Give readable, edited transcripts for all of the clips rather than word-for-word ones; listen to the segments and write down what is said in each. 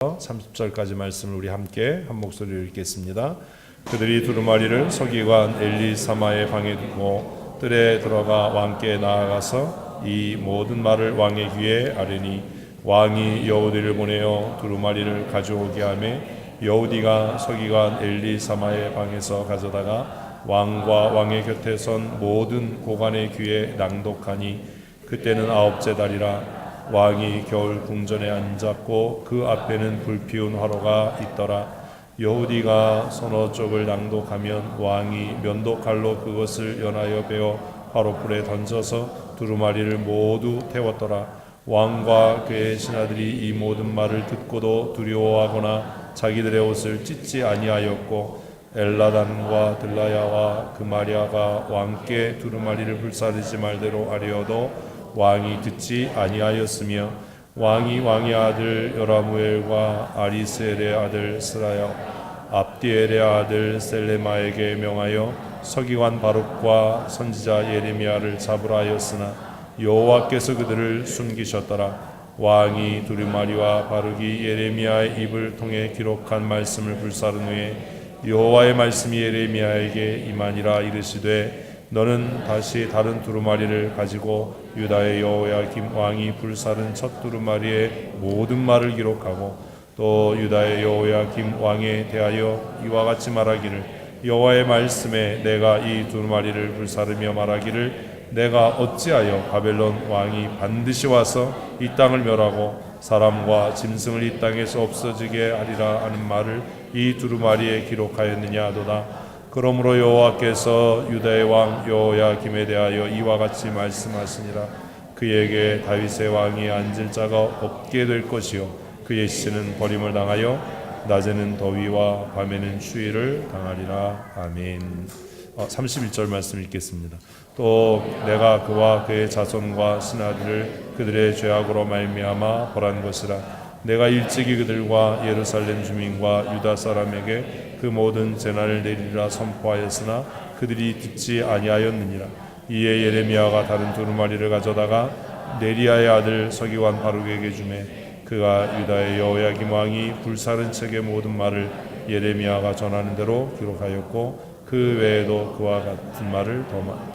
30절까지 말씀을 우리 함께 한 목소리로 읽겠습니다. 그들이 두루마리를 서기관 엘리사마의 방에 두고 뜰에 들어가 왕께 나아가서 이 모든 말을 왕의 귀에 아뢰니 왕이 여우디를 보내어 두루마리를 가져오게 하며 여우디가 서기관 엘리사마의 방에서 가져다가 왕과 왕의 곁에 선 모든 고관의 귀에 낭독하니 그때는 9째 달이라. 왕이 겨울 궁전에 앉았고 그 앞에는 불피운 화로가 있더라. 여우디가 서너 쪽을 낭독하면 왕이 면도칼로 그것을 연하여 베어 화로불에 던져서 두루마리를 모두 태웠더라. 왕과 그의 신하들이 이 모든 말을 듣고도 두려워하거나 자기들의 옷을 찢지 아니하였고 엘라단과 들라야와 그마리아가 왕께 두루마리를 불사르지 말대로 하려도 왕이 듣지 아니하였으며 왕이 왕의 아들 여라무엘과 아리스엘의 아들 스라야 압디엘의 아들 셀레마에게 명하여 서기관 바룩과 선지자 예레미야를 잡으라 하였으나 여호와께서 그들을 숨기셨더라. 왕이 두루마리와 바룩이 예레미야의 입을 통해 기록한 말씀을 불사른 후에 여호와의 말씀이 예레미야에게 임하니라. 이르시되 너는 다시 다른 두루마리를 가지고 유다의 여호야김 왕이 불사른 첫 두루마리의 모든 말을 기록하고 또 유다의 여호야김 왕에 대하여 이와 같이 말하기를 여호와의 말씀에 내가 이 두루마리를 불사르며 말하기를 내가 어찌하여 바벨론 왕이 반드시 와서 이 땅을 멸하고 사람과 짐승을 이 땅에서 없어지게 하리라 하는 말을 이 두루마리에 기록하였느냐 하도다. 그러므로 여호와께서 유다의 왕 여호야김에 대하여 이와 같이 말씀하시니라. 그에게 다윗의 왕이 앉을 자가 없게 될 것이요 그의 씨는 버림을 당하여 낮에는 더위와 밤에는 추위를 당하리라. 아멘. 31절 말씀 읽겠습니다. 또 내가 그와 그의 자손과 신하들을 그들의 죄악으로 말미암아 벌한 것이라. 내가 일찍이 그들과 예루살렘 주민과 유다 사람에게 그 모든 재난을 내리라 선포하였으나 그들이 듣지 아니하였느니라. 이에 예레미야가 다른 두루마리를 가져다가 네리야의 아들 서기관 바룩에게 주매 그가 유다의 여호야김 왕이 불사른 책의 모든 말을 예레미야가 전하는 대로 기록하였고 그 외에도 그와 같은 말을 더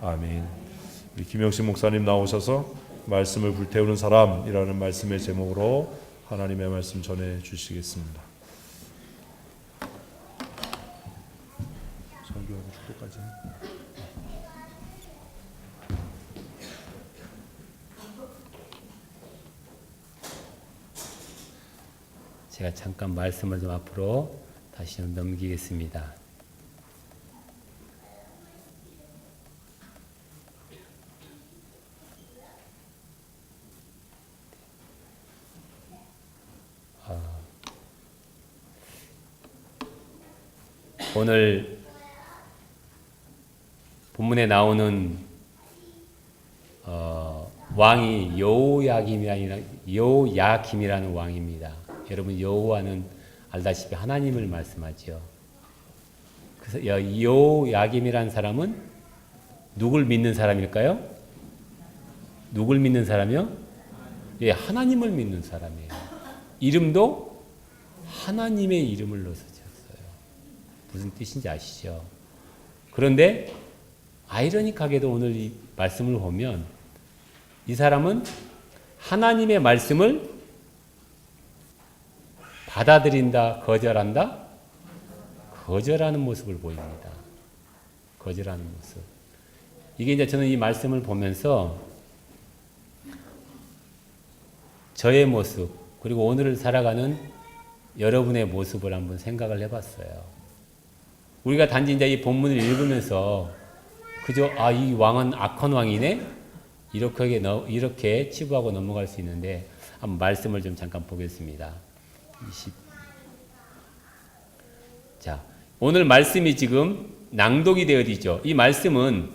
아멘. 우리 김영식 목사님 나오셔서 말씀을 불태우는 사람이라는 말씀의 제목으로 하나님의 말씀 전해 주시겠습니다. 설교하고 축도까지. 제가 잠깐 말씀을 좀 앞으로 다시 좀 넘기겠습니다. 오늘 본문에 나오는 왕이 여호야김이라는 왕입니다. 여러분 여호와는 알다시피 하나님을 말씀하죠. 그래서 여호야김이라는 사람은 누굴 믿는 사람일까요? 누굴 믿는 사람이요? 예, 하나님을 믿는 사람이에요. 이름도 하나님의 이름을 넣어서 지었어요. 무슨 뜻인지 아시죠? 그런데 아이러니하게도 오늘 이 말씀을 보면 이 사람은 하나님의 말씀을 받아들인다, 거절한다? 거절하는 모습을 보입니다. 거절하는 모습. 이게 이제 저는 이 말씀을 보면서 저의 모습, 그리고 오늘을 살아가는 여러분의 모습을 한번 생각을 해봤어요. 우리가 단지 이제 이 본문을 읽으면서 그저 이 왕은 악한 왕이네? 이렇게 치부하고 넘어갈 수 있는데 한번 말씀을 좀 잠깐 보겠습니다. 자, 오늘 말씀이 지금 낭독이 되어지죠. 이 말씀은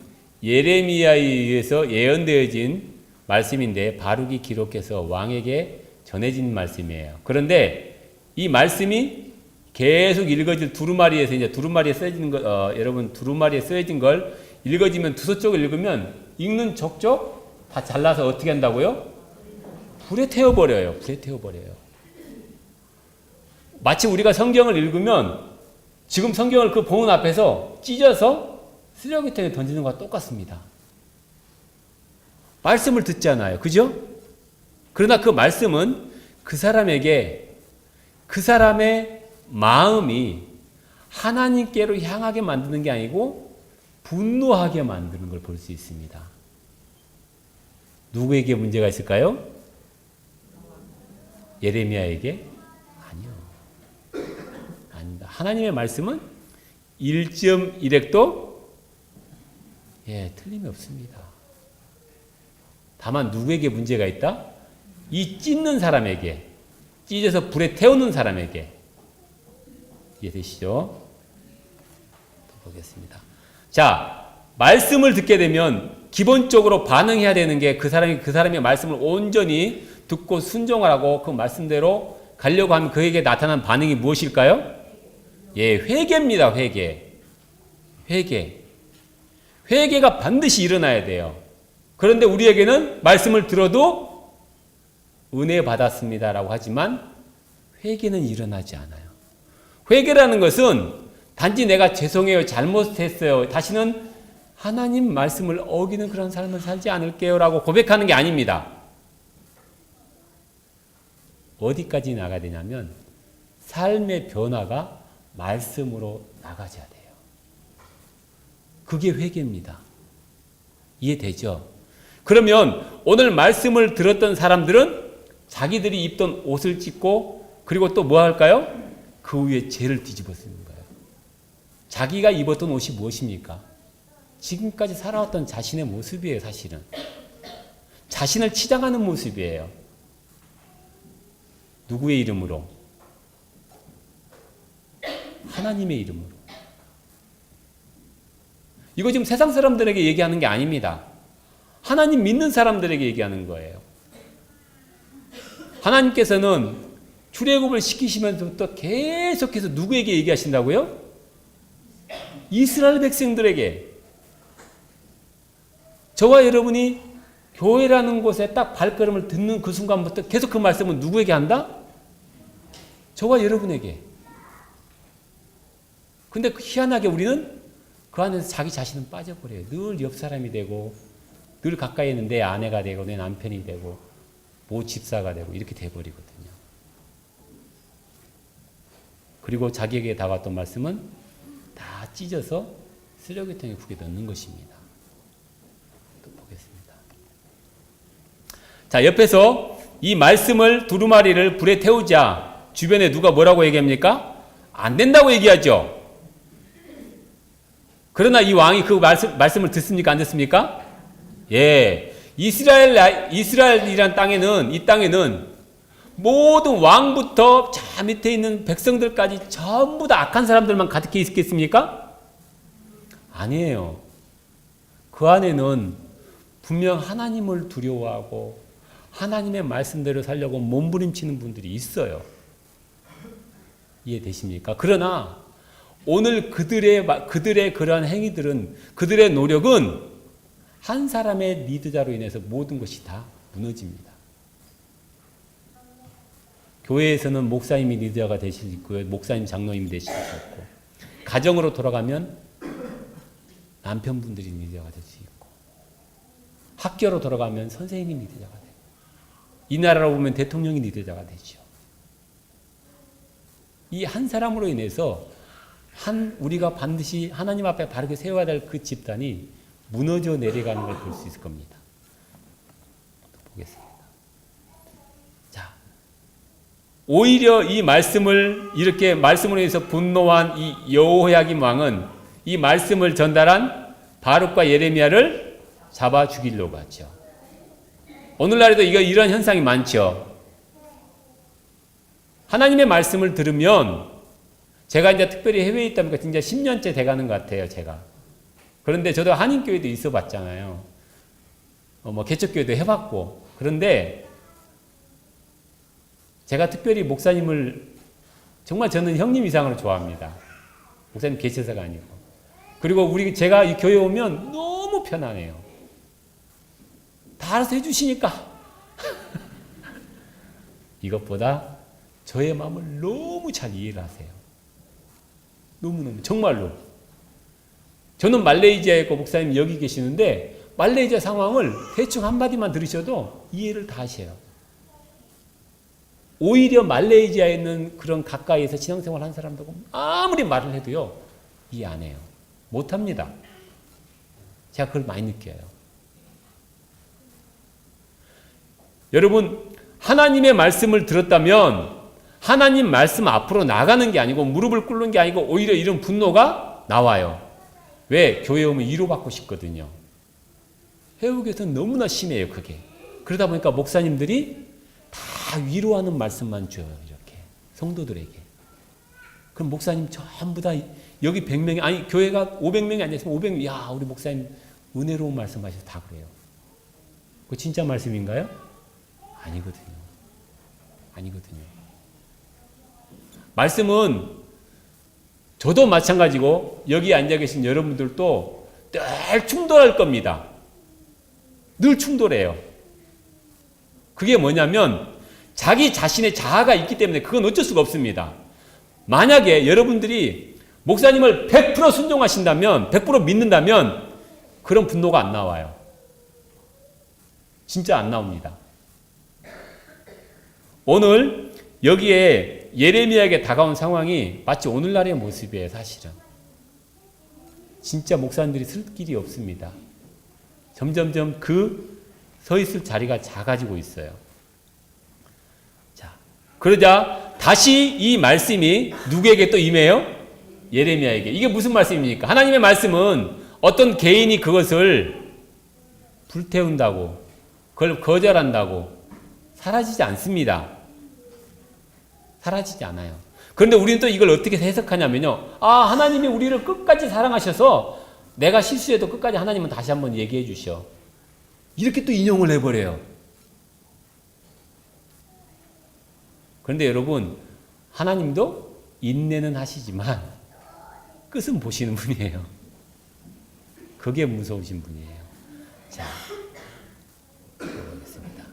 예레미야에 의해서 예언되어진 말씀인데 바룩이 기록해서 왕에게 전해진 말씀이에요. 그런데 이 말씀이 계속 읽어질 두루마리에서 이제 두루마리에 쓰여진 거, 여러분 두루마리에 쓰여진 걸 읽어지면 두서 쪽을 읽으면 읽는 족족 다 잘라서 어떻게 한다고요? 불에 태워버려요. 불에 태워버려요. 마치 우리가 성경을 읽으면 지금 성경을 그 보는 앞에서 찢어서 쓰레기통에 던지는 것과 똑같습니다. 말씀을 듣잖아요. 그죠? 그러나 그 말씀은 그 사람에게 그 사람의 마음이 하나님께로 향하게 만드는 게 아니고 분노하게 만드는 걸 볼 수 있습니다. 누구에게 문제가 있을까요? 예레미야에게? 아니요. 아닙니다. 하나님의 말씀은 1.1획도 틀림이 없습니다. 다만 누구에게 문제가 있다? 이 찢는 사람에게, 찢어서 불에 태우는 사람에게. 이해되시죠? 또 보겠습니다. 자, 말씀을 듣게 되면 기본적으로 반응해야 되는 게 그 사람의 말씀을 온전히 듣고 순종하라고 그 말씀대로 가려고 하면 그에게 나타난 반응이 무엇일까요? 회개입니다. 회개가 반드시 일어나야 돼요. 그런데 우리에게는 말씀을 들어도 은혜 받았습니다라고 하지만 회개는 일어나지 않아요. 회개라는 것은 단지 내가 죄송해요, 잘못했어요, 다시는 하나님 말씀을 어기는 그런 삶을 살지 않을게요 라고 고백하는 게 아닙니다. 어디까지 나가야 되냐면 삶의 변화가 말씀으로 나가져야 돼요. 그게 회개입니다. 이해되죠? 그러면 오늘 말씀을 들었던 사람들은 자기들이 입던 옷을 찢고 그리고 또 뭐 할까요? 그 위에 죄를 뒤집어 쓰는 거예요. 자기가 입었던 옷이 무엇입니까? 지금까지 살아왔던 자신의 모습이에요. 사실은 자신을 치장하는 모습이에요. 누구의 이름으로? 하나님의 이름으로. 이거 지금 세상 사람들에게 얘기하는 게 아닙니다. 하나님 믿는 사람들에게 얘기하는 거예요. 하나님께서는 출애굽을 시키시면서부터 계속해서 누구에게 얘기하신다고요? 이스라엘 백성들에게. 저와 여러분이 교회라는 곳에 딱 발걸음을 듣는 그 순간부터 계속 그 말씀은 누구에게 한다? 저와 여러분에게. 근데 희한하게 우리는 그 안에서 자기 자신은 빠져버려요. 늘 옆 사람이 되고 늘 가까이 있는 내 아내가 되고 내 남편이 되고 모 집사가 되고 이렇게 돼버리거든요. 그리고 자기에게 다가왔던 말씀은 다 찢어서 쓰레기통에 후게 넣는 것입니다. 또 보겠습니다. 자, 옆에서 이 말씀을 두루마리를 불에 태우자 주변에 누가 뭐라고 얘기합니까? 안 된다고 얘기하죠. 그러나 이 왕이 그 말씀을 듣습니까? 안 듣습니까? 이스라엘이란 땅에는, 이 땅에는 모든 왕부터 저 밑에 있는 백성들까지 전부 다 악한 사람들만 가득해 있겠습니까? 아니에요. 그 안에는 분명 하나님을 두려워하고 하나님의 말씀대로 살려고 몸부림치는 분들이 있어요. 이해되십니까? 그러나 오늘 그들의 그러한 행위들은, 그들의 노력은 한 사람의 리더자로 인해서 모든 것이 다 무너집니다. 교회에서는 목사님이 리더가 되실 수 있고요. 목사님, 장로님이 되실 수 있고, 가정으로 돌아가면 남편분들이 리더가 될 수 있고, 학교로 돌아가면 선생님이 리더가 되고, 이 나라로 보면 대통령이 리더가 되죠. 이 한 사람으로 인해서 우리가 반드시 하나님 앞에 바르게 세워야 될 그 집단이 무너져 내려가는 걸 볼 수 있을 겁니다. 또 보겠습니다. 자, 오히려 이 말씀을 이렇게 말씀으로 해서 분노한 이 여호야김 왕은 이 말씀을 전달한 바룩과 예레미야를 잡아 죽이려고 하죠. 오늘날에도 이런 현상이 많죠. 하나님의 말씀을 들으면 제가 이제 특별히 해외에 있다 보니까 진짜 10년째 돼가는 것 같아요, 제가. 그런데 저도 한인교회도 있어 봤잖아요. 개척교회도 해봤고. 그런데 제가 특별히 목사님을 정말 저는 형님 이상으로 좋아합니다. 목사님 계셔서가 아니고. 그리고 제가 이 교회 오면 너무 편안해요. 다 알아서 해주시니까. 이것보다 저의 마음을 너무 잘 이해를 하세요. 너무너무 정말로. 저는 말레이시아에 있고 목사님 여기 계시는데 말레이시아 상황을 대충 한마디만 들으셔도 이해를 다 하셔요. 오히려 말레이시아에 있는 그런 가까이에서 신앙생활 한 사람들하고 아무리 말을 해도요 이해 안 해요. 못합니다. 제가 그걸 많이 느껴요. 여러분, 하나님의 말씀을 들었다면 하나님 말씀 앞으로 나가는 게 아니고 무릎을 꿇는 게 아니고 오히려 이런 분노가 나와요. 왜? 교회 오면 위로받고 싶거든요. 해외교회에서는 너무나 심해요, 그게. 그러다 보니까 목사님들이 다 위로하는 말씀만 줘요, 이렇게. 성도들에게. 그럼 목사님 전부 다 여기 100명이, 아니, 교회가 500명이 앉아있으면 500명, 야, 우리 목사님 은혜로운 말씀 하셔서 다 그래요. 그거 진짜 말씀인가요? 아니거든요. 아니거든요. 말씀은 저도 마찬가지고 여기 앉아 계신 여러분들도 늘 충돌할 겁니다. 늘 충돌해요. 그게 뭐냐면 자기 자신의 자아가 있기 때문에 그건 어쩔 수가 없습니다. 만약에 여러분들이 목사님을 100% 순종하신다면, 100% 믿는다면 그런 분노가 안 나와요. 진짜 안 나옵니다. 오늘 여기에 예레미야에게 다가온 상황이 마치 오늘날의 모습이에요, 사실은. 진짜 목사님들이 쓸 길이 없습니다. 점점점 그 서 있을 자리가 작아지고 있어요. 자, 그러자 다시 이 말씀이 누구에게 또 임해요? 예레미야에게. 이게 무슨 말씀입니까? 하나님의 말씀은 어떤 개인이 그것을 불태운다고, 그걸 거절한다고 사라지지 않습니다. 사라지지 않아요. 그런데 우리는 또 이걸 어떻게 해석하냐면요. 아, 하나님이 우리를 끝까지 사랑하셔서 내가 실수해도 끝까지 하나님은 다시 한번 얘기해 주셔. 이렇게 또 인용을 해버려요. 그런데 여러분, 하나님도 인내는 하시지만 끝은 보시는 분이에요. 그게 무서우신 분이에요. 자, 보겠습니다.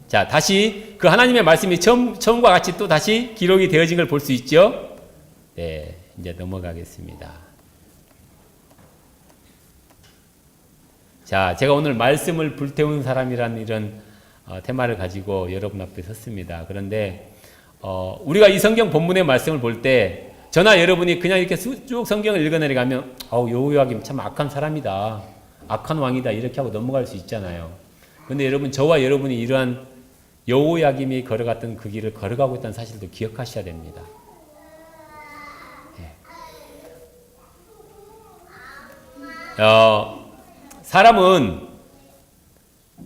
자, 다시 그 하나님의 말씀이 처음과 같이 또 다시 기록이 되어진 걸 볼 수 있죠? 네, 이제 넘어가겠습니다. 자, 제가 오늘 말씀을 불태운 사람이라는 이런 테마를 가지고 여러분 앞에 섰습니다. 그런데 우리가 이 성경 본문의 말씀을 볼 때 저나 여러분이 그냥 이렇게 쭉 성경을 읽어내려가면 여호야김 참 악한 사람이다. 악한 왕이다. 이렇게 하고 넘어갈 수 있잖아요. 그런데 여러분, 저와 여러분이 이러한 여호야김이 걸어갔던 그 길을 걸어가고 있다는 사실도 기억하셔야 됩니다. 네. 사람은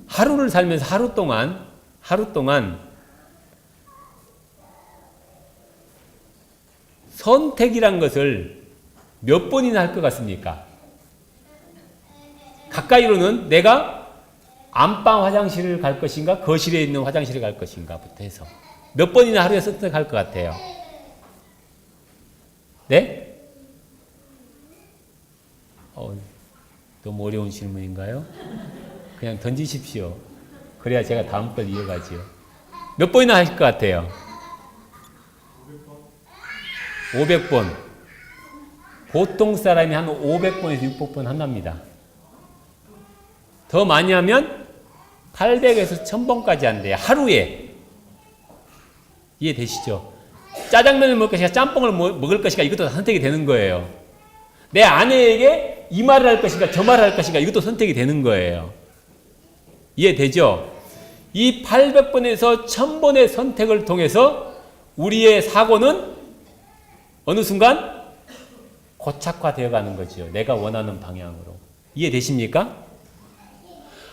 하루를 살면서 하루 동안 선택이란 것을 몇 번이나 할 것 같습니까? 가까이로는 내가 안방 화장실을 갈 것인가, 거실에 있는 화장실을 갈 것인가부터 해서 몇 번이나 하루에 선택할 것 같아요. 네? 너무 어려운 질문인가요? 그냥 던지십시오. 그래야 제가 다음 걸 이어가지요. 몇 번이나 하실 것 같아요? 500번. 보통 사람이 한 500번에서 600번 한답니다. 더 많이 하면 800에서 1000번까지 한대요. 하루에. 이해되시죠? 짜장면을 먹을 것인가 짬뽕을 먹을 것인가 이것도 다 선택이 되는 거예요. 내 아내에게 이 말을 할 것인가 저 말을 할 것인가 이것도 선택이 되는 거예요. 이해되죠? 이 800번에서 1000번의 선택을 통해서 우리의 사고는 어느 순간 고착화되어 가는 거죠. 내가 원하는 방향으로. 이해되십니까?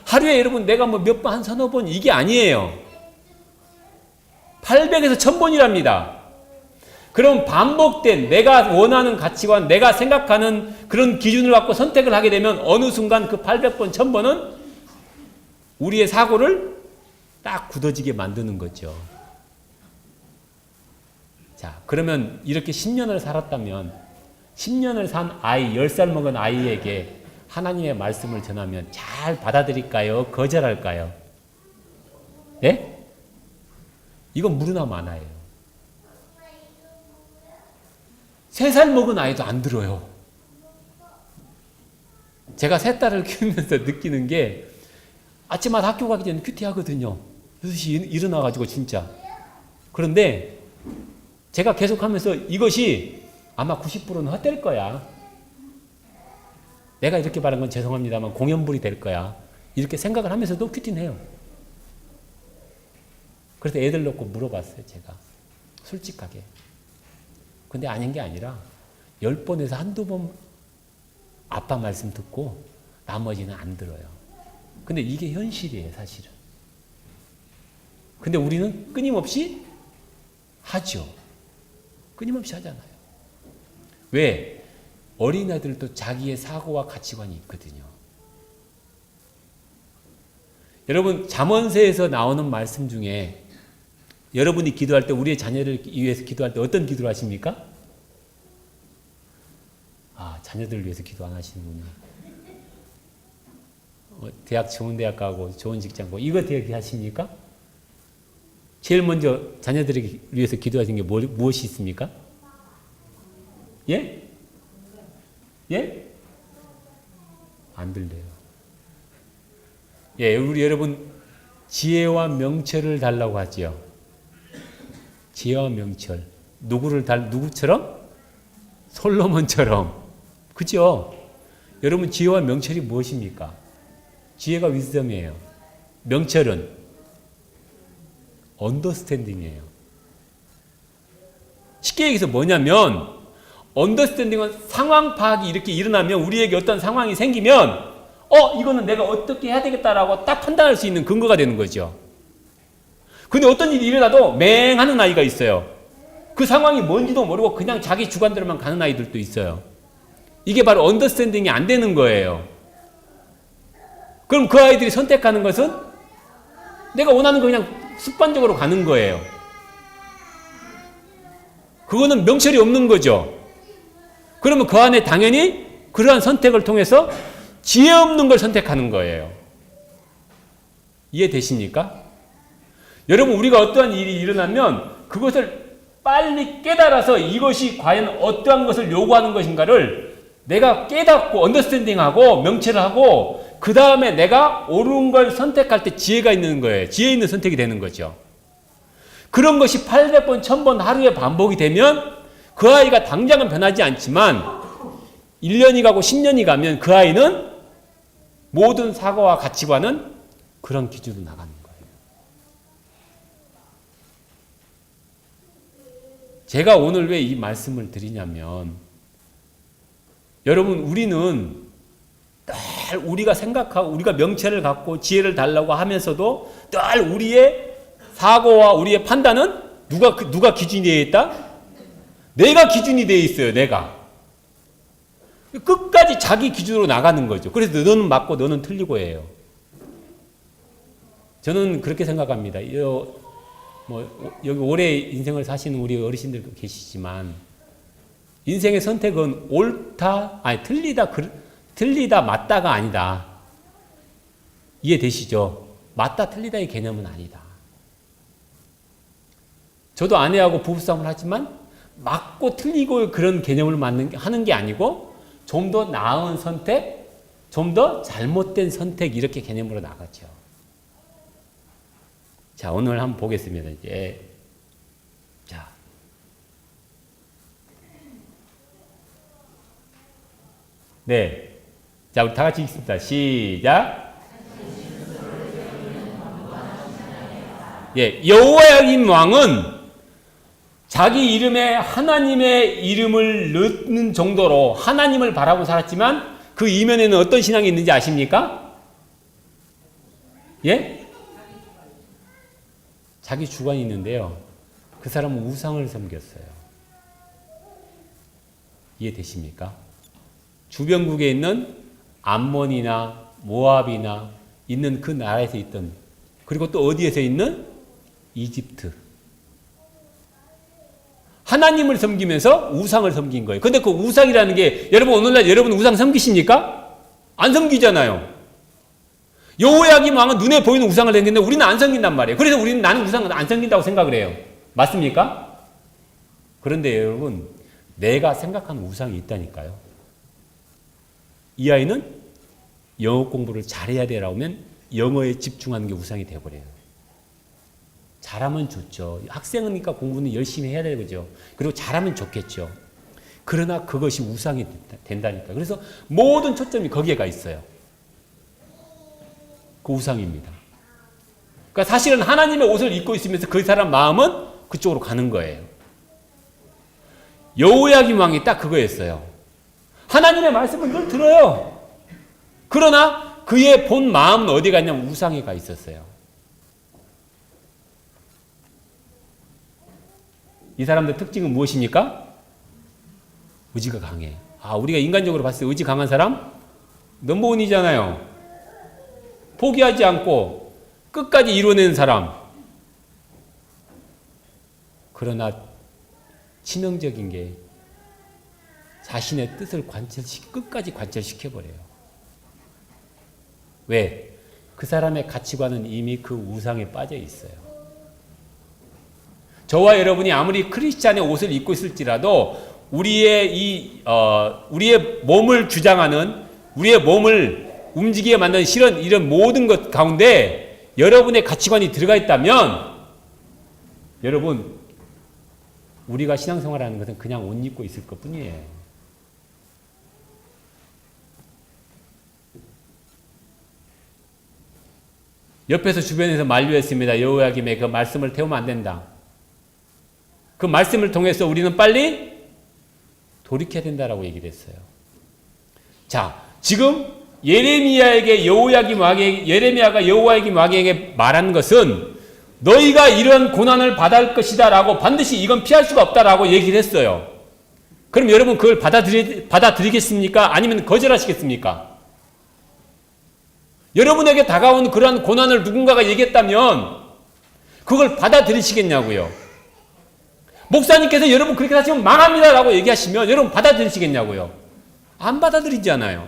하루에 여러분 내가 몇 번 한 서너 번 이게 아니에요. 800에서 1000번이랍니다. 그럼 반복된 내가 원하는 가치관, 내가 생각하는 그런 기준을 갖고 선택을 하게 되면 어느 순간 그 800번, 1000번은 우리의 사고를 딱 굳어지게 만드는 거죠. 자, 그러면 이렇게 10년을 살았다면 10년을 산 아이, 10살 먹은 아이에게 하나님의 말씀을 전하면 잘 받아들일까요? 거절할까요? 예? 이건 무르나 많아요. 3살 먹은 아이도 안 들어요. 제가 3딸을 키우면서 느끼는 게 아침마다 학교 가기 전에 큐티 하거든요. 6시 일어나가지고 진짜. 그런데 제가 계속하면서 이것이 아마 90%는 헛될 거야. 내가 이렇게 말한 건 죄송합니다만 공연불이 될 거야. 이렇게 생각을 하면서도 큐티는 해요. 그래서 애들 놓고 물어봤어요, 제가. 솔직하게. 근데 아닌 게 아니라 10번에서 한두 번 아빠 말씀 듣고 나머지는 안 들어요. 근데 이게 현실이에요, 사실은. 근데 우리는 끊임없이 하죠. 끊임없이 하잖아요. 왜? 어린아이들도 자기의 사고와 가치관이 있거든요. 여러분, 잠언서에서 나오는 말씀 중에 여러분이 기도할 때, 우리의 자녀를 위해서 기도할 때 어떤 기도를 하십니까? 아, 자녀들을 위해서 기도 안 하시는군요. 대학 좋은 대학 가고 좋은 직장 가고 이거 대기하십니까? 제일 먼저 자녀들을 위해서 기도하신 게 무엇이 있습니까? 예? 예? 안 들려요. 예, 우리 여러분 지혜와 명철을 달라고 하지요. 지혜와 명철. 누구처럼? 솔로몬처럼. 그죠? 여러분 지혜와 명철이 무엇입니까? 지혜가 위즈덤이에요. 명철은 언더스탠딩이에요. 쉽게 얘기해서 뭐냐면 언더스탠딩은 상황 파악이 이렇게 일어나면 우리에게 어떤 상황이 생기면 이거는 내가 어떻게 해야 되겠다라고 딱 판단할 수 있는 근거가 되는 거죠. 근데 어떤 일이 일어나도 맹하는 아이가 있어요. 그 상황이 뭔지도 모르고 그냥 자기 주관대로만 가는 아이들도 있어요. 이게 바로 언더스탠딩이 안 되는 거예요. 그럼 그 아이들이 선택하는 것은 내가 원하는 거 그냥 습관적으로 가는 거예요. 그거는 명철이 없는 거죠. 그러면 그 안에 당연히 그러한 선택을 통해서 지혜 없는 걸 선택하는 거예요. 이해되십니까? 여러분, 우리가 어떠한 일이 일어나면 그것을 빨리 깨달아서 이것이 과연 어떠한 것을 요구하는 것인가를 내가 깨닫고 언더스탠딩하고 명철을 하고 그 다음에 내가 옳은 걸 선택할 때 지혜가 있는 거예요. 지혜 있는 선택이 되는 거죠. 그런 것이 800번, 1000번 하루에 반복이 되면 그 아이가 당장은 변하지 않지만 1년이 가고 10년이 가면 그 아이는 모든 사고와 가치관은 그런 기준으로 나가는 거예요. 제가 오늘 왜 이 말씀을 드리냐면 여러분, 우리는 늘 우리가 생각하고 우리가 명철을 갖고 지혜를 달라고 하면서도 늘 우리의 사고와 우리의 판단은 누가 기준이 되어 있다? 내가 기준이 되어 있어요. 내가. 끝까지 자기 기준으로 나가는 거죠. 그래서 너는 맞고 너는 틀리고 해요. 저는 그렇게 생각합니다. 여기 오래 인생을 사시는 우리 어르신들 계시지만 인생의 선택은 틀리다 맞다가 아니다. 이해되시죠? 맞다 틀리다의 개념은 아니다. 저도 아내하고 부부싸움을 하지만 맞고 틀리고 그런 개념을 하는 게 아니고 좀 더 나은 선택, 좀 더 잘못된 선택 이렇게 개념으로 나가죠. 자, 오늘 한번 보겠습니다. 이제 자, 네, 자 우리 다 같이 읽습니다. 시작. 예, 여호야김 왕은 자기 이름에 하나님의 이름을 넣는 정도로 하나님을 바라고 살았지만 그 이면에는 어떤 신앙이 있는지 아십니까? 예? 자기 주관이 있는데요. 그 사람은 우상을 섬겼어요. 이해되십니까? 주변국에 있는 암몬이나 모압이나 있는 그 나라에서 있던, 그리고 또 어디에서 있는 이집트. 하나님을 섬기면서 우상을 섬긴 거예요. 근데 그 우상이라는 게 여러분 오늘날 여러분 우상 섬기십니까? 안 섬기잖아요. 여호야김 왕은 눈에 보이는 우상을 섬기는데 우리는 안 섬긴단 말이에요. 그래서 우리는 나는 우상을 안 섬긴다고 생각을 해요. 맞습니까? 그런데 여러분 내가 생각하는 우상이 있다니까요. 이 아이는 영어 공부를 잘해야 되라고 하면 영어에 집중하는 게 우상이 되어버려요. 잘하면 좋죠. 학생이니까 공부는 열심히 해야 되죠. 그리고 잘하면 좋겠죠. 그러나 그것이 우상이 된다니까. 그래서 모든 초점이 거기에 가 있어요. 그 우상입니다. 그러니까 사실은 하나님의 옷을 입고 있으면서 그 사람 마음은 그쪽으로 가는 거예요. 여호야김 왕이 딱 그거였어요. 하나님의 말씀을 늘 들어요. 그러나 그의 본 마음은 어디 갔냐면 우상에 가 있었어요. 이 사람들 특징은 무엇입니까? 의지가 강해. 우리가 인간적으로 봤을 때 의지 강한 사람? 넘버원이잖아요. 포기하지 않고 끝까지 이뤄내는 사람. 그러나 치명적인 게 자신의 뜻을 끝까지 관철시켜버려요. 왜? 그 사람의 가치관은 이미 그 우상에 빠져 있어요. 저와 여러분이 아무리 크리스찬의 옷을 입고 있을지라도 우리의 몸을 주장하는, 우리의 몸을 움직이게 만드는 이런 모든 것 가운데 여러분의 가치관이 들어가 있다면, 여러분, 우리가 신앙생활하는 것은 그냥 옷 입고 있을 것 뿐이에요. 옆에서 주변에서 만류했습니다. 여호야김의 그 말씀을 태우면 안 된다. 그 말씀을 통해서 우리는 빨리 돌이켜야 된다라고 얘기를 했어요. 자, 지금 예레미야가 여호야김 왕에게 말한 것은 너희가 이런 고난을 받을 것이다 라고 반드시 이건 피할 수가 없다라고 얘기를 했어요. 그럼 여러분 그걸 받아들이겠습니까? 아니면 거절하시겠습니까? 여러분에게 다가온 그러한 고난을 누군가가 얘기했다면 그걸 받아들이시겠냐고요. 목사님께서 여러분 그렇게 하시면 망합니다 라고 얘기하시면 여러분 받아들이시겠냐고요. 안 받아들이잖아요.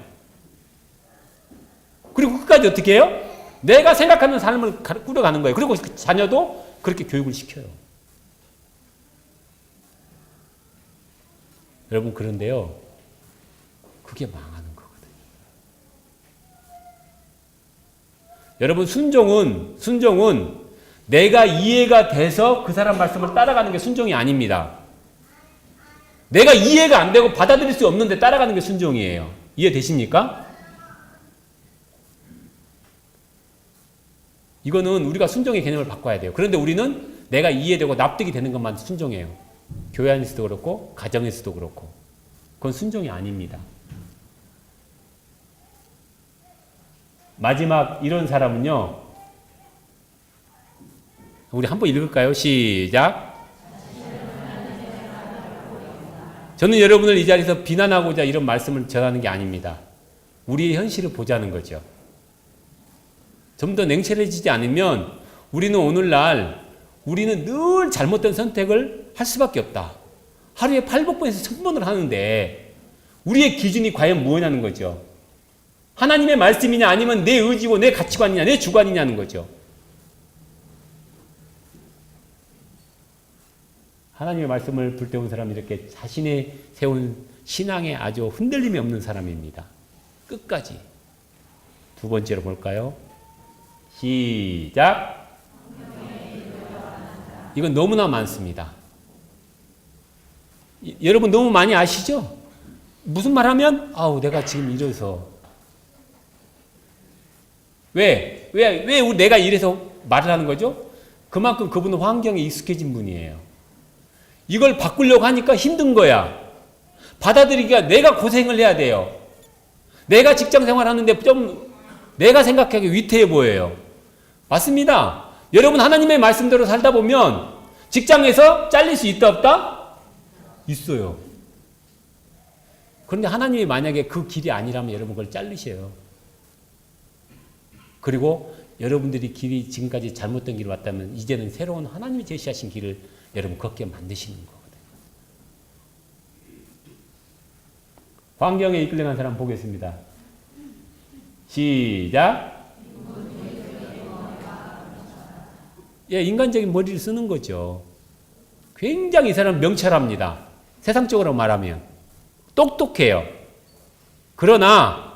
그리고 끝까지 어떻게 해요? 내가 생각하는 삶을 꾸려가는 거예요. 그리고 그 자녀도 그렇게 교육을 시켜요. 여러분, 그런데요, 그게 망하는 거거든요. 여러분, 순종은 내가 이해가 돼서 그 사람 말씀을 따라가는 게 순종이 아닙니다. 내가 이해가 안 되고 받아들일 수 없는데 따라가는 게 순종이에요. 이해되십니까? 이거는 우리가 순종의 개념을 바꿔야 돼요. 그런데 우리는 내가 이해되고 납득이 되는 것만 순종해요. 교회 안에서도 그렇고 가정에서도 그렇고. 그건 순종이 아닙니다. 마지막 이런 사람은요. 우리 한번 읽을까요? 시작. 저는 여러분을 이 자리에서 비난하고자 이런 말씀을 전하는 게 아닙니다. 우리의 현실을 보자는 거죠. 좀 더 냉철해지지 않으면 우리는 오늘날 우리는 늘 잘못된 선택을 할 수밖에 없다. 하루에 800번에서 1000번을 하는데 우리의 기준이 과연 뭐냐는 거죠. 하나님의 말씀이냐 아니면 내 의지고 내 가치관이냐 내 주관이냐는 거죠. 하나님의 말씀을 불태운 사람이 이렇게 자신의 세운 신앙에 아주 흔들림이 없는 사람입니다. 끝까지. 두 번째로 볼까요? 시작. 이건 너무나 많습니다. 여러분 너무 많이 아시죠? 무슨 말 하면 내가 지금 이래서 왜 내가 이래서 말을 하는 거죠? 그만큼 그분은 환경에 익숙해진 분이에요. 이걸 바꾸려고 하니까 힘든 거야. 받아들이기가 내가 고생을 해야 돼요. 내가 직장 생활하는데 좀 내가 생각하기 위태해 보여요. 맞습니다. 여러분 하나님의 말씀대로 살다 보면 직장에서 잘릴 수 있다 없다? 있어요. 그런데 하나님이 만약에 그 길이 아니라면 여러분 그걸 잘리셔요. 그리고 여러분들이 길이 지금까지 잘못된 길을 왔다면 이제는 새로운 하나님이 제시하신 길을 여러분 걷게 만드시는 거거든요. 환경에 이끌려간 사람 보겠습니다. 시작. 인간적인 머리를 쓰는 거죠. 굉장히 이 사람 명철합니다. 세상적으로 말하면. 똑똑해요. 그러나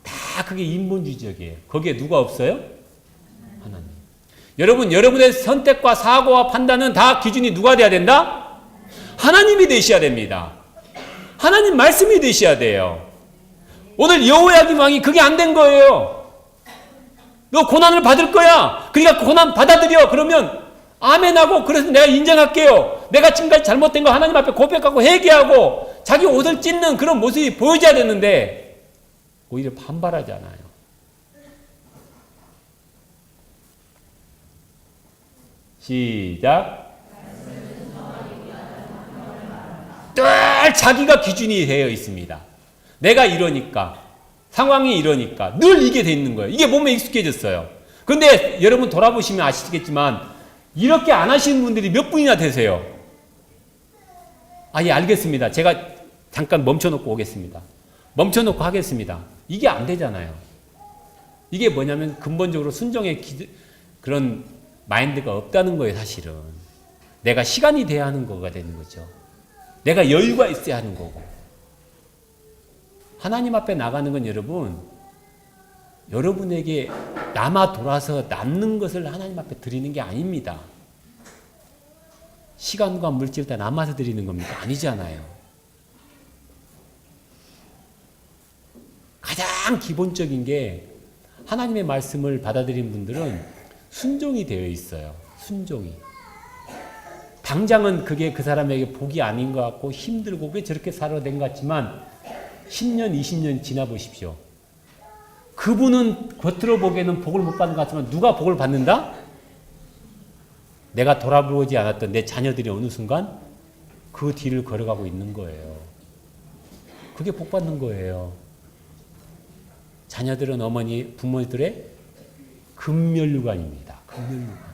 다 그게 인본주의적이에요. 거기에 누가 없어요? 하나님. 여러분, 여러분의 선택과 사고와 판단은 다 기준이 누가 돼야 된다? 하나님이 되셔야 됩니다. 하나님 말씀이 되셔야 돼요. 오늘 여호야김 왕이 그게 안 된 거예요. 너 고난을 받을 거야. 그러니까 고난 받아들여. 그러면 아멘하고 그래서 내가 인정할게요. 내가 지금까지 잘못된 거 하나님 앞에 고백하고 회개하고 자기 옷을 찢는 그런 모습이 보여줘야 되는데 오히려 반발하잖아요. 시작. 늘 자기가 기준이 되어 있습니다. 내가 이러니까 상황이 이러니까 늘 이게 돼 있는 거예요. 이게 몸에 익숙해졌어요. 그런데 여러분 돌아보시면 아시겠지만 이렇게 안 하시는 분들이 몇 분이나 되세요? 예, 알겠습니다. 제가 잠깐 멈춰놓고 오겠습니다. 멈춰놓고 하겠습니다. 이게 안 되잖아요. 이게 뭐냐면 근본적으로 순종의 그런 마인드가 없다는 거예요, 사실은. 내가 시간이 돼야 하는 거가 되는 거죠. 내가 여유가 있어야 하는 거고. 하나님 앞에 나가는 건 여러분에게 남아 돌아서 남는 것을 하나님 앞에 드리는 게 아닙니다. 시간과 물질 다 남아서 드리는 겁니까? 아니잖아요. 가장 기본적인 게 하나님의 말씀을 받아들인 분들은 순종이 되어 있어요. 순종이. 당장은 그게 그 사람에게 복이 아닌 것 같고 힘들고 왜 저렇게 살아낸 것 같지만 10년, 20년 지나 보십시오. 그분은 겉으로 보기에는 복을 못 받는 것 같지만 누가 복을 받는다? 내가 돌아보지 않았던 내 자녀들이 어느 순간 그 뒤를 걸어가고 있는 거예요. 그게 복 받는 거예요. 자녀들은 부모들의 금면류관입니다. 금면류관.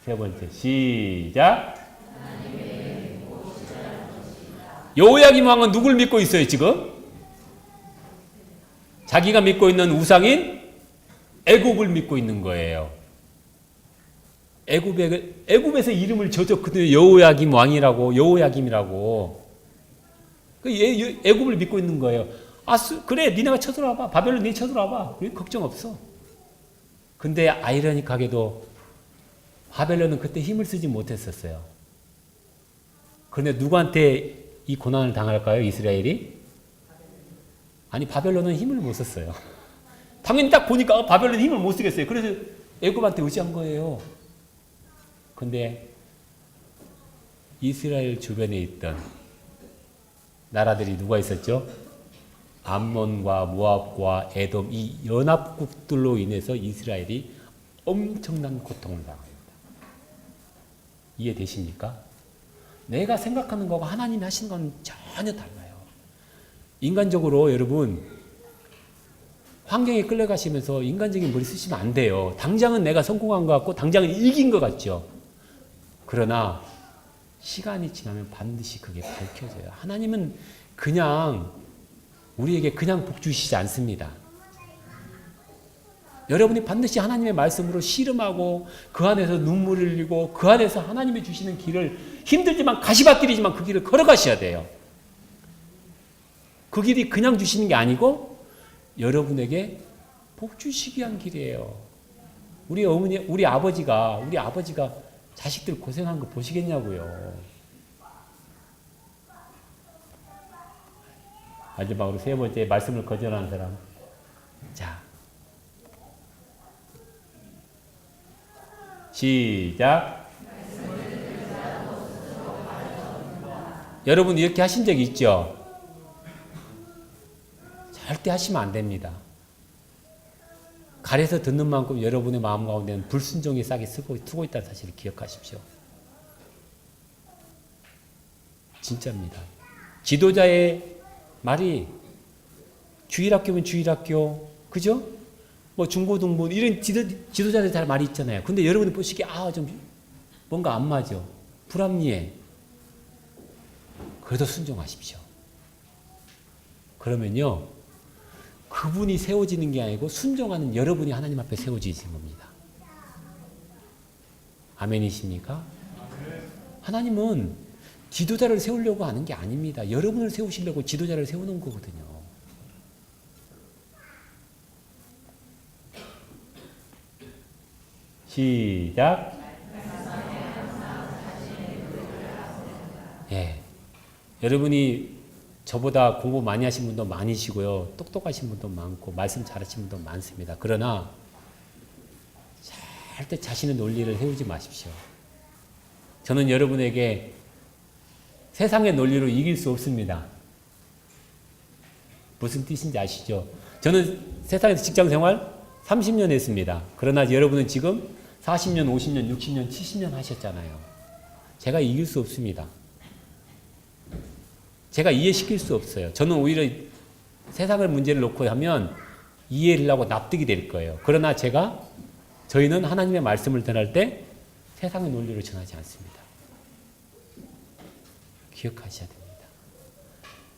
세 번째, 시작. 여호야김 왕은 누굴 믿고 있어요, 지금? 자기가 믿고 있는 우상인 애굽을 믿고 있는 거예요. 애굽에서 이름을 져줬거든요. 여호야김 왕이라고, 여호야김이라고. 애굽을 믿고 있는 거예요. 그래, 니네가 쳐들어와봐. 바벨론 니 쳐들어와봐. 걱정 없어. 근데 아이러니하게도 바벨론은 그때 힘을 쓰지 못했었어요. 그런데 누구한테 이 고난을 당할까요? 이스라엘이? 아니, 바벨론은 힘을 못 썼어요. 당연히 딱 보니까 바벨론은 힘을 못 쓰겠어요. 그래서 애굽한테 의지한 거예요. 근데 이스라엘 주변에 있던 나라들이 누가 있었죠? 암몬과 모압과 에돔, 이 연합국들로 인해서 이스라엘이 엄청난 고통을 당합니다. 이해되십니까? 내가 생각하는 거가 하나님이 하시는 건 전혀 달라요. 인간적으로 여러분 환경에 끌려가시면서 인간적인 머리 쓰시면 안 돼요. 당장은 내가 성공한 것 같고 당장은 이긴 것 같죠. 그러나 시간이 지나면 반드시 그게 밝혀져요. 하나님은 그냥 우리에게 그냥 복 주시지 않습니다. 여러분이 반드시 하나님의 말씀으로 씨름하고 그 안에서 눈물을 흘리고 그 안에서 하나님이 주시는 길을 힘들지만 가시밭길이지만 그 길을 걸어가셔야 돼요. 그 길이 그냥 주시는 게 아니고 여러분에게 복 주시기 위한 길이에요. 우리 어머니, 우리 아버지가 자식들 고생한 거 보시겠냐고요. 마지막으로 세 번째 말씀을 거절하는 사람. 자, 시작. 여러분 이렇게 하신 적 있죠? 절대 하시면 안 됩니다. 가래서 듣는 만큼 여러분의 마음 가운데는 불순종의 싹이 트고 있다는 사실을 기억하십시오. 진짜입니다. 지도자의 말이 주일학교면 주일학교, 그죠? 뭐 중고등부 이런 지도자들 잘 말이 있잖아요. 근데 여러분이 보시기에 좀 뭔가 안 맞아. 불합리해. 그래도 순종하십시오. 그러면요. 그분이 세워지는 게 아니고 순종하는 여러분이 하나님 앞에 세워지신 겁니다. 아멘이십니까? 하나님은 지도자를 세우려고 하는 게 아닙니다. 여러분을 세우시려고 지도자를 세우는 거거든요. 시작. 예. 여러분이 저보다 공부 많이 하신 분도 많으시고요. 똑똑하신 분도 많고 말씀 잘하신 분도 많습니다. 그러나 절대 자신의 논리를 해오지 마십시오. 저는 여러분에게 세상의 논리로 이길 수 없습니다. 무슨 뜻인지 아시죠? 저는 세상에서 직장생활 30년 했습니다. 그러나 여러분은 지금 40년, 50년, 60년, 70년 하셨잖아요. 제가 이길 수 없습니다. 제가 이해시킬 수 없어요. 저는 오히려 세상의 문제를 놓고 하면 이해를 하고 납득이 될 거예요. 그러나 저희는 하나님의 말씀을 전할 때 세상의 논리로 전하지 않습니다. 기억하셔야 됩니다.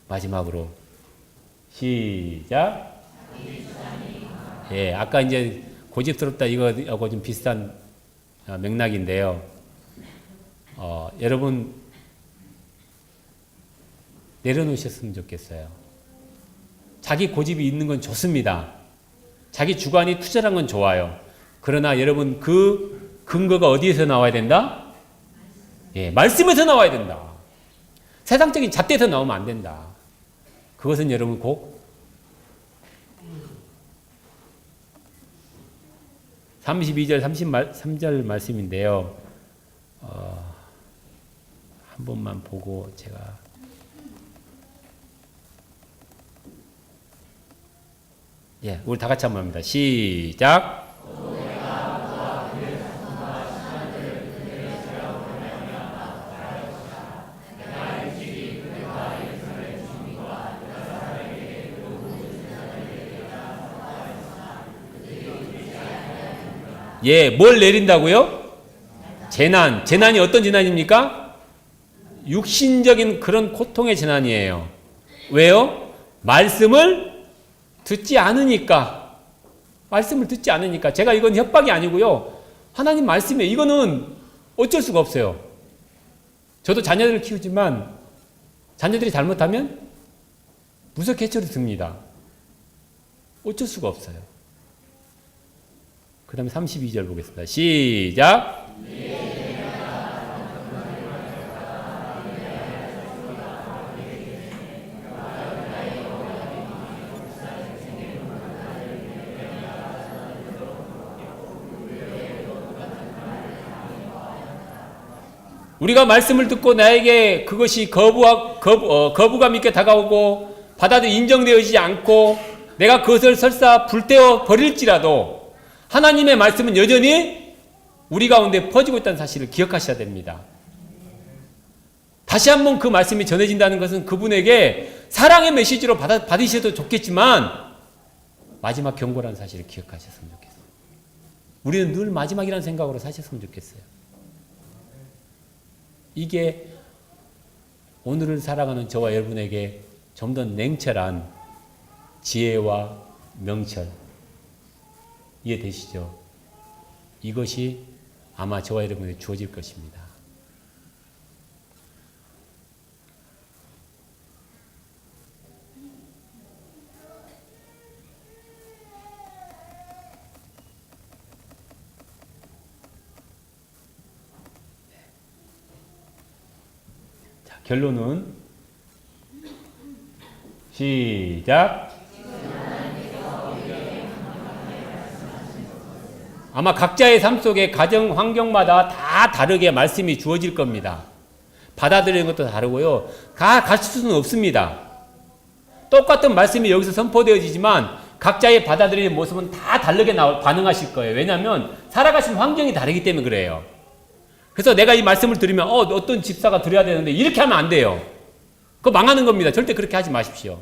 마지막으로 시작. 예, 아까 이제 고집스럽다 이거하고 좀 비슷한 맥락인데요. 여러분 내려놓으셨으면 좋겠어요. 자기 고집이 있는 건 좋습니다. 자기 주관이 투철한 건 좋아요. 그러나 여러분 그 근거가 어디에서 나와야 된다? 예, 말씀에서 나와야 된다. 세상적인 잣대에서 나오면 안 된다. 그것은 여러분 꼭 32절, 33절 말씀인데요. 한 번만 보고 제가 예, 우리 다 같이 한번 합니다. 시작. 예, 뭘 내린다고요? 재난. 재난이 어떤 재난입니까? 육신적인 그런 고통의 재난이에요. 왜요? 말씀을 듣지 않으니까. 말씀을 듣지 않으니까. 제가 이건 협박이 아니고요. 하나님 말씀에 이거는 어쩔 수가 없어요. 저도 자녀들을 키우지만 자녀들이 잘못하면 무섭게 해쳐도 듭니다. 어쩔 수가 없어요. 그 다음에 32절 보겠습니다. 시작. 우리가 말씀을 듣고 나에게 그것이 거부감 있게 다가오고 받아들여 인정되어지지 않고 내가 그것을 설사 불태워 버릴지라도 하나님의 말씀은 여전히 우리 가운데 퍼지고 있다는 사실을 기억하셔야 됩니다. 다시 한번 그 말씀이 전해진다는 것은 그분에게 사랑의 메시지로 받으셔도 좋겠지만 마지막 경고라는 사실을 기억하셨으면 좋겠어요. 우리는 늘 마지막이라는 생각으로 사셨으면 좋겠어요. 이게 오늘을 살아가는 저와 여러분에게 좀 더 냉철한 지혜와 명철 이해되시죠? 이것이 아마 저와 여러분에게 주어질 것입니다. 자, 결론은 시작. 아마 각자의 삶 속에 가정 환경마다 다 다르게 말씀이 주어질 겁니다. 받아들이는 것도 다르고요. 다 같을 수는 없습니다. 똑같은 말씀이 여기서 선포되어지지만 각자의 받아들이는 모습은 다 다르게 반응하실 거예요. 왜냐하면 살아가신 환경이 다르기 때문에 그래요. 그래서 내가 이 말씀을 들으면 어떤 집사가 들어야 되는데 이렇게 하면 안 돼요. 그거 망하는 겁니다. 절대 그렇게 하지 마십시오.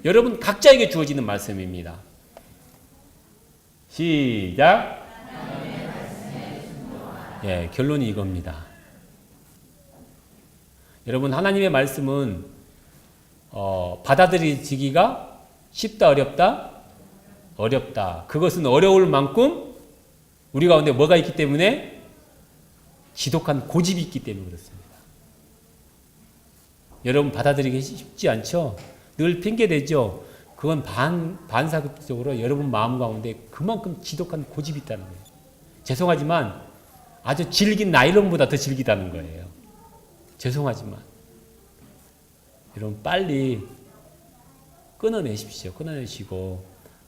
여러분 각자에게 주어지는 말씀입니다. 시작. 예, 결론이 이겁니다. 여러분 하나님의 말씀은 받아들이기가 쉽다 어렵다? 어렵다. 그것은 어려울 만큼 우리 가운데 뭐가 있기 때문에? 지독한 고집이 있기 때문에 그렇습니다. 여러분 받아들이기 쉽지 않죠? 늘 핑계대죠? 그건 반사적으로 여러분 마음 가운데 그만큼 지독한 고집이 있다는 거예요. 죄송하지만 아주 질긴 나일론보다 더 질기다는 거예요. 죄송하지만. 여러분 빨리 끊어내십시오. 끊어내시고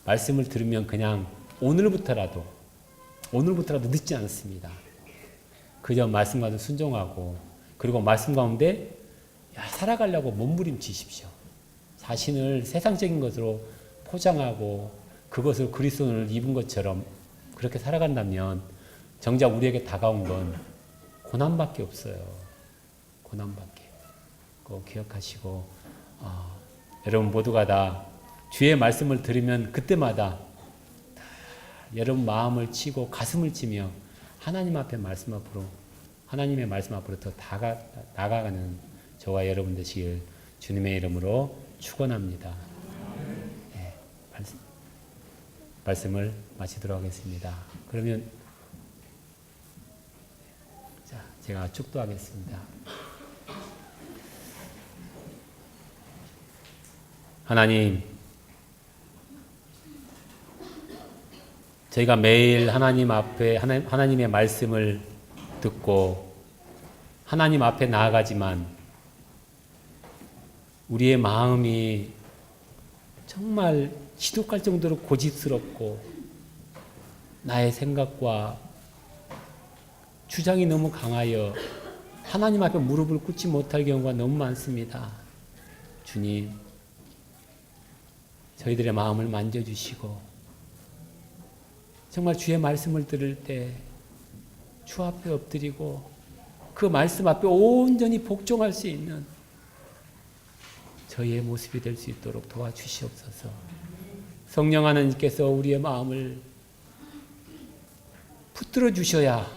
말씀을 들으면 그냥 오늘부터라도 늦지 않습니다. 그저 말씀과도 순종하고 그리고 말씀 가운데 살아가려고 몸부림치십시오. 자신을 세상적인 것으로 포장하고 그것을 그리스도를 입은 것처럼 그렇게 살아간다면 정작 우리에게 다가온 건 고난밖에 없어요. 고난밖에. 꼭 기억하시고 여러분 모두가 다 주의 말씀을 들으면 그때마다 여러분 마음을 치고 가슴을 치며 하나님의 말씀 앞으로 더 나아가는 저와 여러분 되시길 주님의 이름으로 축원합니다. 네, 말씀을 마치도록 하겠습니다. 그러면 자, 제가 축도하겠습니다. 하나님, 저희가 매일 하나님 앞에 하나님의 말씀을 듣고 하나님 앞에 나아가지만 우리의 마음이 정말 지독할 정도로 고집스럽고 나의 생각과 주장이 너무 강하여 하나님 앞에 무릎을 꿇지 못할 경우가 너무 많습니다. 주님, 저희들의 마음을 만져주시고 정말 주의 말씀을 들을 때 주 앞에 엎드리고 그 말씀 앞에 온전히 복종할 수 있는 저희의 모습이 될 수 있도록 도와주시옵소서. 성령 하나님께서 우리의 마음을 붙들어 주셔야